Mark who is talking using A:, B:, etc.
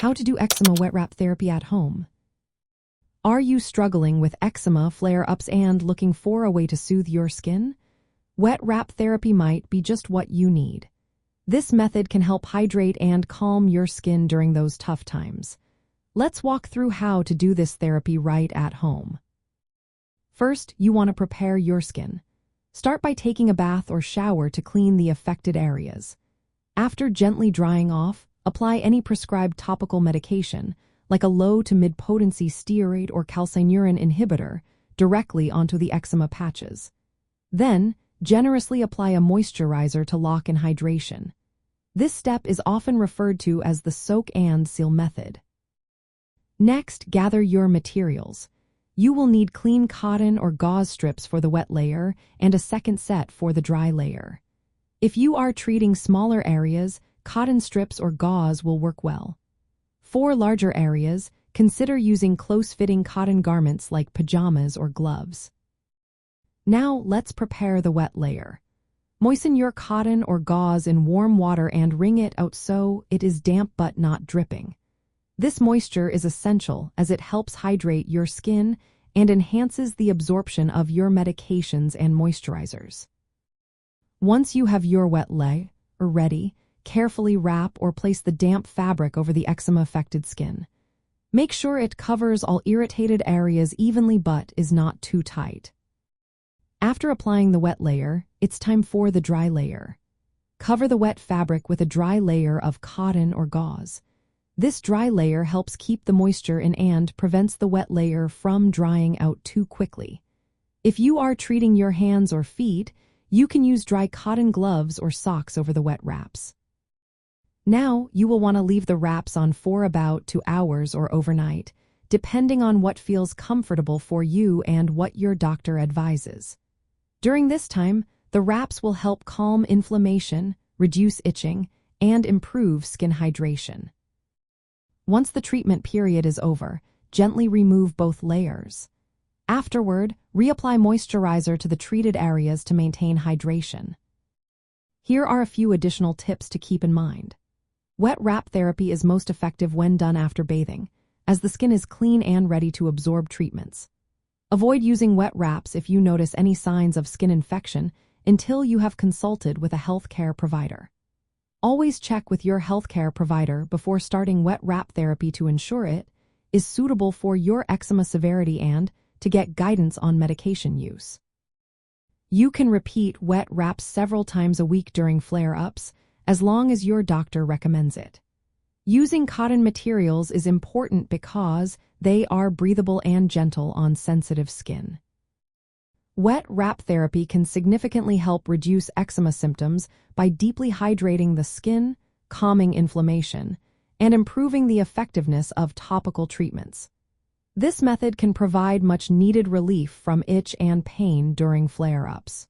A: How to do eczema wet wrap therapy at home. Are you struggling with eczema flare-ups and looking for a way to soothe your skin? Wet wrap therapy might be just what you need. This method can help hydrate and calm your skin during those tough times. Let's walk through how to do this therapy right at home. First, you want to prepare your skin. Start by taking a bath or shower to clean the affected areas. After gently drying off, apply any prescribed topical medication, like a low to mid-potency steroid or calcineurin inhibitor, directly onto the eczema patches. Then, generously apply a moisturizer to lock in hydration. This step is often referred to as the soak and seal method. Next, gather your materials. You will need clean cotton or gauze strips for the wet layer and a second set for the dry layer. If you are treating smaller areas, cotton strips or gauze will work well. For larger areas, consider using close-fitting cotton garments like pajamas or gloves. Now, let's prepare the wet layer. Moisten your cotton or gauze in warm water and wring it out so it is damp but not dripping. This moisture is essential as it helps hydrate your skin and enhances the absorption of your medications and moisturizers. Once you have your wet layer ready, carefully wrap or place the damp fabric over the eczema-affected skin. Make sure it covers all irritated areas evenly but is not too tight. After applying the wet layer, it's time for the dry layer. Cover the wet fabric with a dry layer of cotton or gauze. This dry layer helps keep the moisture in and prevents the wet layer from drying out too quickly. If you are treating your hands or feet, you can use dry cotton gloves or socks over the wet wraps. Now, you will want to leave the wraps on for about 2 hours or overnight, depending on what feels comfortable for you and what your doctor advises. During this time, the wraps will help calm inflammation, reduce itching, and improve skin hydration. Once the treatment period is over, gently remove both layers. Afterward, reapply moisturizer to the treated areas to maintain hydration. Here are a few additional tips to keep in mind. Wet wrap therapy is most effective when done after bathing, as the skin is clean and ready to absorb treatments. Avoid using wet wraps if you notice any signs of skin infection until you have consulted with a healthcare provider. Always check with your healthcare provider before starting wet wrap therapy to ensure it is suitable for your eczema severity and to get guidance on medication use. You can repeat wet wraps several times a week during flare-ups, as long as your doctor recommends it. Using cotton materials is important because they are breathable and gentle on sensitive skin. Wet wrap therapy can significantly help reduce eczema symptoms by deeply hydrating the skin, calming inflammation, and improving the effectiveness of topical treatments. This method can provide much-needed relief from itch and pain during flare-ups.